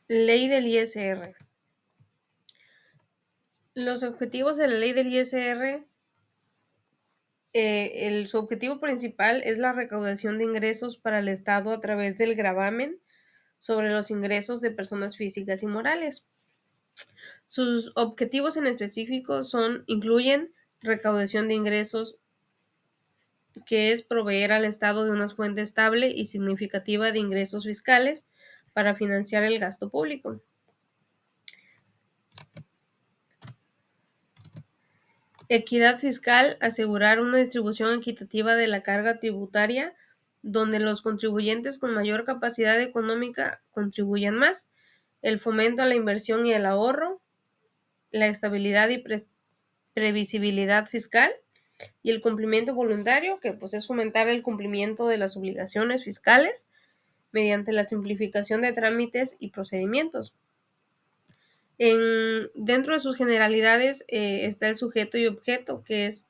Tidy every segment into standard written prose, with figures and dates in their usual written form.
Ley del ISR. Los objetivos de la ley del ISR, su objetivo principal es la recaudación de ingresos para el Estado a través del gravamen sobre los ingresos de personas físicas y morales. Sus objetivos en específico incluyen recaudación de ingresos, que es proveer al Estado de una fuente estable y significativa de ingresos fiscales para financiar el gasto público. Equidad fiscal, asegurar una distribución equitativa de la carga tributaria, donde los contribuyentes con mayor capacidad económica contribuyan más. El fomento a la inversión y el ahorro, la estabilidad y previsibilidad fiscal, y el cumplimiento voluntario, que pues es fomentar el cumplimiento de las obligaciones fiscales mediante la simplificación de trámites y procedimientos. Dentro de sus generalidades está el sujeto y objeto, que es,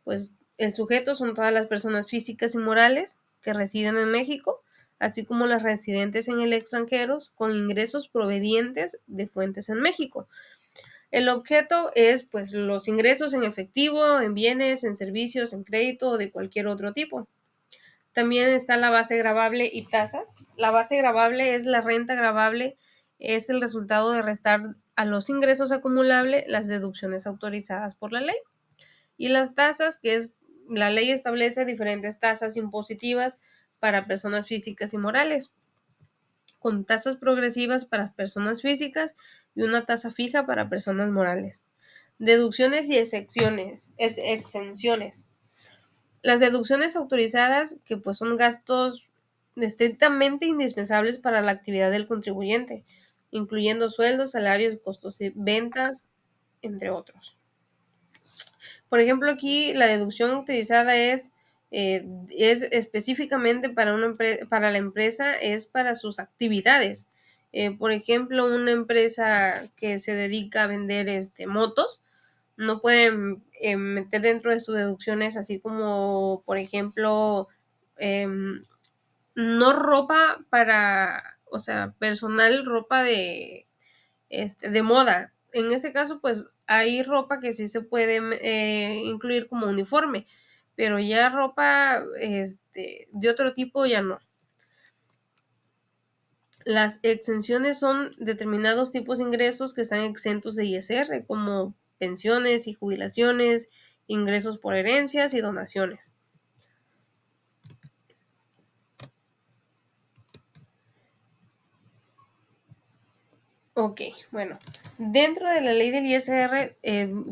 pues, el sujeto son todas las personas físicas y morales que residen en México, así como las residentes en el extranjero con ingresos provenientes de fuentes en México. El objeto es, pues, los ingresos en efectivo, en bienes, en servicios, en crédito o de cualquier otro tipo. También está la base gravable y tasas. La base gravable es la renta gravable, es el resultado de restar a los ingresos acumulables las deducciones autorizadas por la ley. Y las tasas, que es, la ley establece diferentes tasas impositivas para personas físicas y morales, con tasas progresivas para personas físicas y una tasa fija para personas morales. Deducciones y exenciones. Las deducciones autorizadas, que pues son gastos estrictamente indispensables para la actividad del contribuyente, incluyendo sueldos, salarios, costos de ventas, entre otros. Por ejemplo, aquí la deducción autorizada es específicamente para la empresa, es para sus actividades. Por ejemplo, una empresa que se dedica a vender motos, no pueden meter dentro de sus deducciones, así como, por ejemplo, no ropa para, o sea, personal, ropa de moda. En este caso, pues hay ropa que sí se puede incluir como uniforme, pero ya ropa de otro tipo ya no. Las exenciones son determinados tipos de ingresos que están exentos de ISR, como pensiones y jubilaciones, ingresos por herencias y donaciones. Ok, bueno, dentro de la ley del ISR,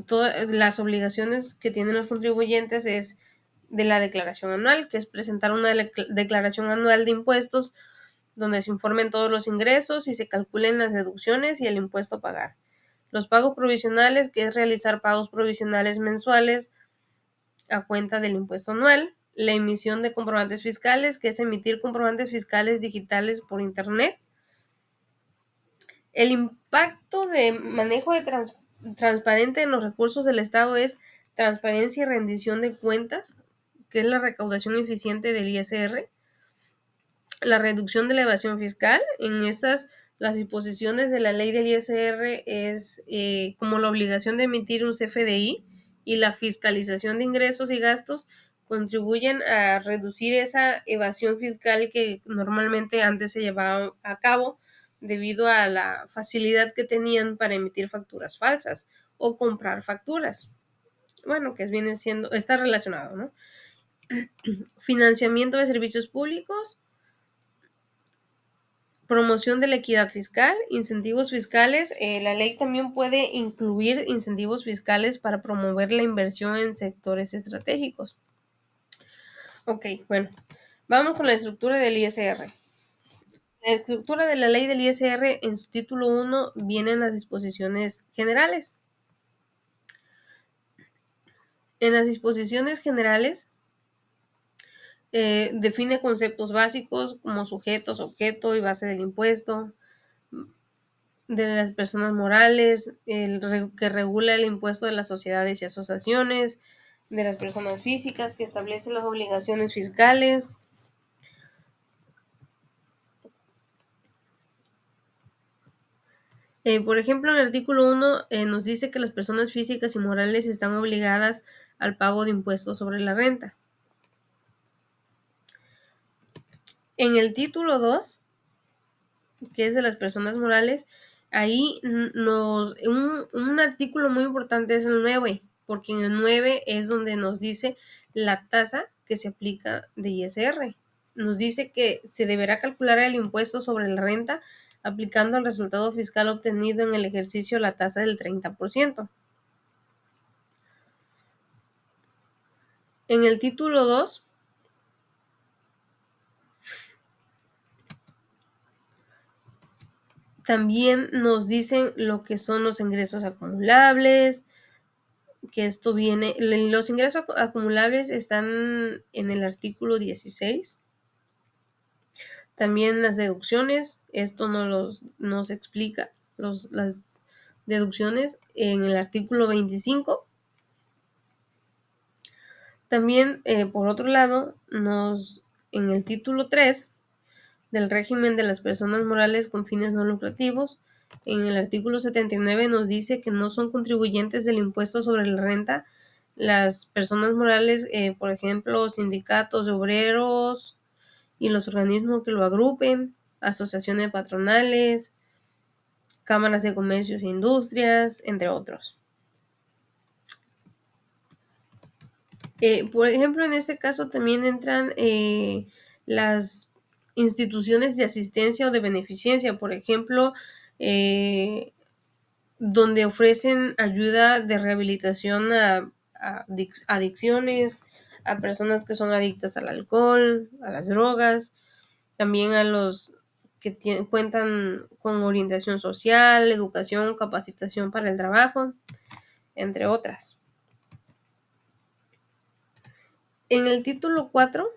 todas las obligaciones que tienen los contribuyentes es de la declaración anual, que es presentar una declaración anual de impuestos donde se informen todos los ingresos y se calculen las deducciones y el impuesto a pagar. Los pagos provisionales, que es realizar pagos provisionales mensuales a cuenta del impuesto anual. La emisión de comprobantes fiscales, que es emitir comprobantes fiscales digitales por Internet. El impacto de manejo transparente en los recursos del Estado es transparencia y rendición de cuentas, que es la recaudación eficiente del ISR. La reducción de la evasión fiscal. En estas, las disposiciones de la ley del ISR es como la obligación de emitir un CFDI y la fiscalización de ingresos y gastos contribuyen a reducir esa evasión fiscal que normalmente antes se llevaba a cabo debido a la facilidad que tenían para emitir facturas falsas o comprar facturas. Bueno, que viene siendo, está relacionado, ¿no? Financiamiento de servicios públicos, promoción de la equidad fiscal, incentivos fiscales. La ley también puede incluir incentivos fiscales para promover la inversión en sectores estratégicos. Ok, bueno, vamos con la estructura del ISR. La estructura de la ley del ISR, en su título 1 vienen las disposiciones generales. En las disposiciones generales define conceptos básicos como sujetos, objeto y base del impuesto, de las personas morales, que regula el impuesto de las sociedades y asociaciones, de las personas físicas, que establece las obligaciones fiscales. Por ejemplo, en el artículo 1 nos dice que las personas físicas y morales están obligadas al pago de impuestos sobre la renta. En el título 2, que es de las personas morales, ahí un artículo muy importante es el 9, porque en el 9 es donde nos dice la tasa que se aplica de ISR. Nos dice que se deberá calcular el impuesto sobre la renta aplicando al resultado fiscal obtenido en el ejercicio la tasa del 30%. En el título 2 también nos dicen lo que son los ingresos acumulables, que esto viene, los ingresos acumulables están en el artículo 16. También las deducciones, esto nos explica las deducciones en el artículo 25. También, por otro lado, en el título 3 del régimen de las personas morales con fines no lucrativos, en el artículo 79 nos dice que no son contribuyentes del impuesto sobre la renta las personas morales, por ejemplo, sindicatos de obreros y los organismos que lo agrupen, asociaciones patronales, cámaras de comercios e industrias, entre otros. Por ejemplo, en este caso también entran las instituciones de asistencia o de beneficencia, por ejemplo, donde ofrecen ayuda de rehabilitación a adicciones, a personas que son adictas al alcohol, a las drogas, también a los que cuentan con orientación social, educación, capacitación para el trabajo, entre otras. En el título 4,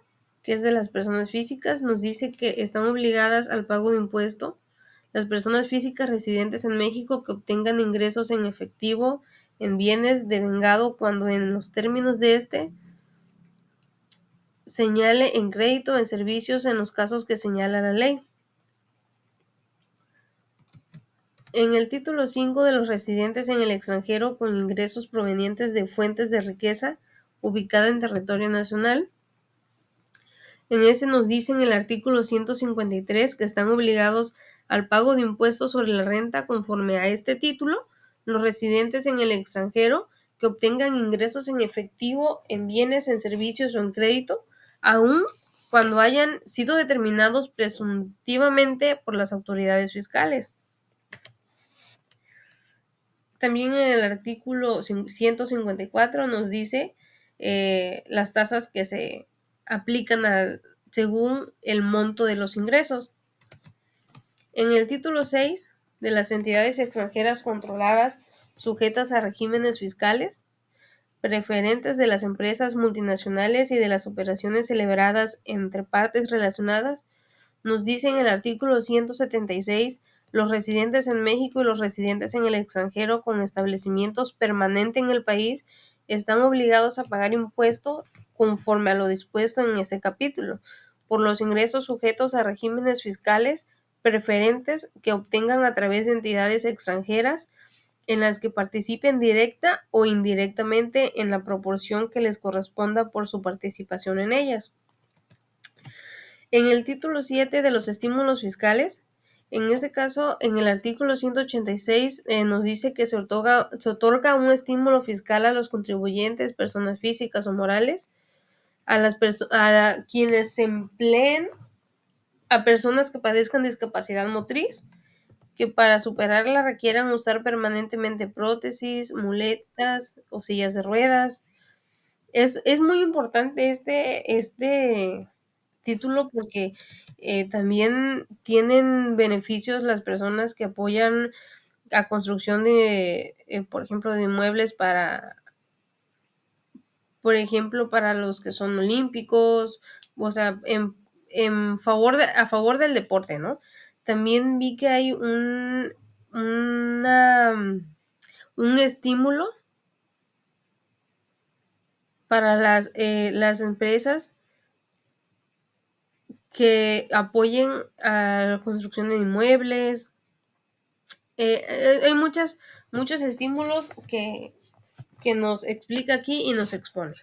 que es de las personas físicas, nos dice que están obligadas al pago de impuesto las personas físicas residentes en México que obtengan ingresos en efectivo en bienes devengado cuando en los términos de este señale en crédito en servicios en los casos que señala la ley. En el título 5 de los residentes en el extranjero con ingresos provenientes de fuentes de riqueza ubicada en territorio nacional, en ese nos dice en el artículo 153 que están obligados al pago de impuestos sobre la renta conforme a este título los residentes en el extranjero que obtengan ingresos en efectivo, en bienes, en servicios o en crédito, aun cuando hayan sido determinados presuntivamente por las autoridades fiscales. También en el artículo 154 nos dice las tasas que se aplican según el monto de los ingresos. En el título 6 de las entidades extranjeras controladas sujetas a regímenes fiscales, preferentes de las empresas multinacionales y de las operaciones celebradas entre partes relacionadas, nos dice en el artículo 176 los residentes en México y los residentes en el extranjero con establecimientos permanentes en el país están obligados a pagar impuesto conforme a lo dispuesto en ese capítulo por los ingresos sujetos a regímenes fiscales preferentes que obtengan a través de entidades extranjeras en las que participen directa o indirectamente en la proporción que les corresponda por su participación en ellas. En el título 7 de los estímulos fiscales, en este caso, en el artículo 186 nos dice que se otorga un estímulo fiscal a los contribuyentes, personas físicas o morales, a quienes se empleen a personas que padezcan discapacidad motriz, que para superarla requieran usar permanentemente prótesis, muletas o sillas de ruedas. Es muy importante este título porque también tienen beneficios las personas que apoyan a construcción de, por ejemplo, de inmuebles por ejemplo, para los que son olímpicos, o sea, a favor del deporte, ¿no? También vi que hay un estímulo para las empresas que apoyen a la construcción de inmuebles, Hay muchos estímulos que nos explica aquí y nos expone.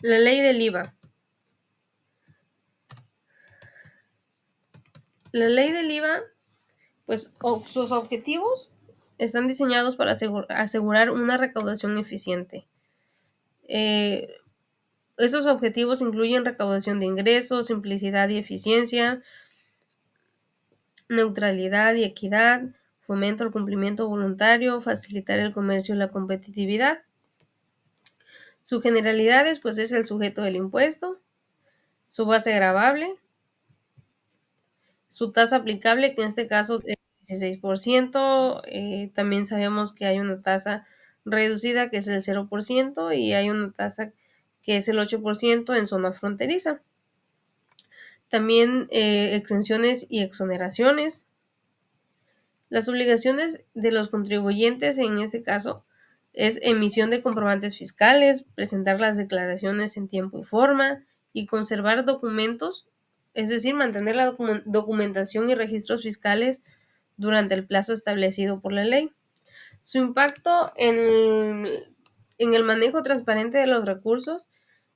La ley del IVA. La ley del IVA, pues sus objetivos están diseñados para asegurar una recaudación eficiente. Esos objetivos incluyen recaudación de ingresos, simplicidad y eficiencia, neutralidad y equidad, fomento al cumplimiento voluntario, facilitar el comercio y la competitividad. Su generalidades, pues es el sujeto del impuesto, su base gravable, su tasa aplicable, que en este caso es 16%, también sabemos que hay una tasa reducida que es el 0% y hay una tasa que es el 8% en zona fronteriza. También exenciones y exoneraciones. Las obligaciones de los contribuyentes en este caso es emisión de comprobantes fiscales, presentar las declaraciones en tiempo y forma y conservar documentos, es decir, mantener la documentación y registros fiscales durante el plazo establecido por la ley. Su impacto en el manejo transparente de los recursos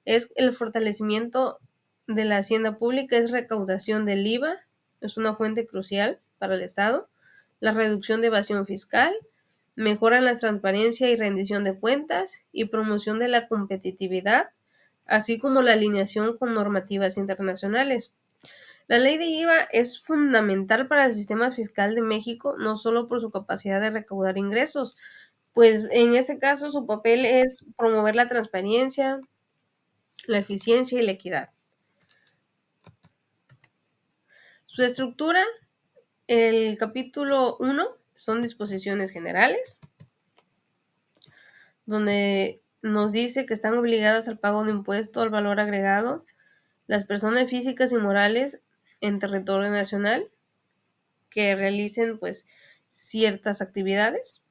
es el fortalecimiento de la hacienda pública, es recaudación del IVA, es una fuente crucial para el Estado, la reducción de evasión fiscal, mejora en la transparencia y rendición de cuentas y promoción de la competitividad, así como la alineación con normativas internacionales. La ley de IVA es fundamental para el sistema fiscal de México, no solo por su capacidad de recaudar ingresos, pues en ese caso su papel es promover la transparencia, la eficiencia y la equidad. Su estructura, el capítulo 1 son disposiciones generales, donde nos dice que están obligadas al pago de impuesto al valor agregado las personas físicas y morales en territorio nacional que realicen pues ciertas actividades.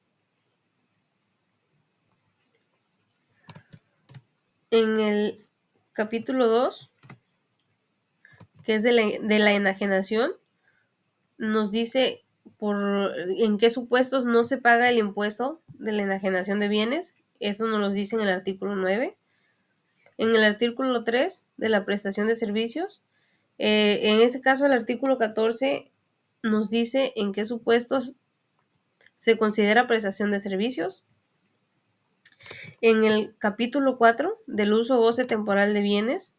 En el capítulo 2, que es de la enajenación, nos dice en qué supuestos no se paga el impuesto de la enajenación de bienes. Eso nos lo dice en el artículo 9. En el artículo 3 de la prestación de servicios, en ese caso el artículo 14 nos dice en qué supuestos se considera prestación de servicios. En el capítulo 4 del uso o goce temporal de bienes,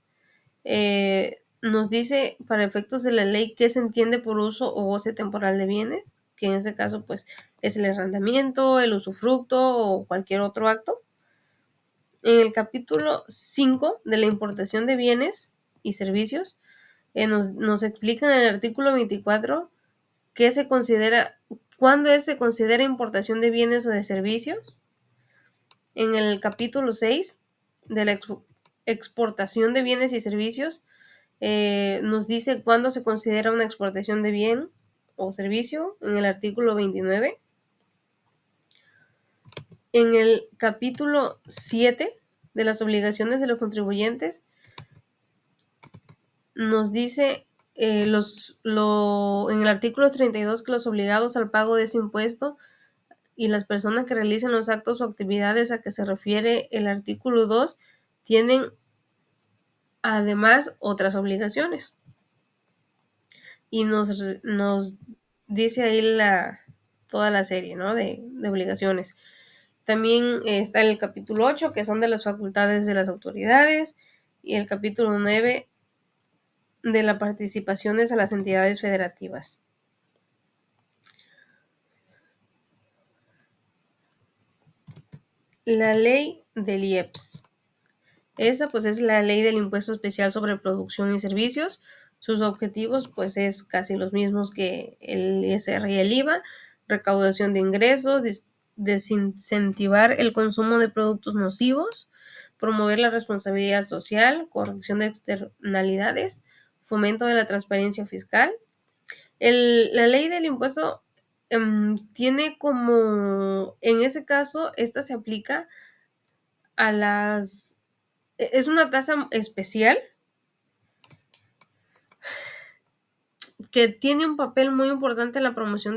nos dice para efectos de la ley qué se entiende por uso o goce temporal de bienes, que en este caso pues es el arrendamiento, el usufructo o cualquier otro acto. En el capítulo 5 de la importación de bienes y servicios, nos explica en el artículo 24 qué se considera, cuándo se considera importación de bienes o de servicios. En el capítulo 6 de la exportación de bienes y servicios, nos dice cuándo se considera una exportación de bien o servicio, en el artículo 29. En el capítulo 7 de las obligaciones de los contribuyentes, nos dice en el artículo 32 que los obligados al pago de ese impuesto y las personas que realicen los actos o actividades a que se refiere el artículo 2 tienen además otras obligaciones. Y nos dice ahí toda la serie, ¿no? de obligaciones. También está el capítulo 8, que son de las facultades de las autoridades, y el capítulo 9 de las participaciones a las entidades federativas. La ley del IEPS. Esa pues es la ley del impuesto especial sobre producción y servicios. Sus objetivos pues es casi los mismos que el ISR y el IVA, recaudación de ingresos, desincentivar el consumo de productos nocivos, promover la responsabilidad social, corrección de externalidades, fomento de la transparencia fiscal. La ley del impuesto tiene como, en ese caso, esta se aplica a es una tasa especial que tiene un papel muy importante en la promoción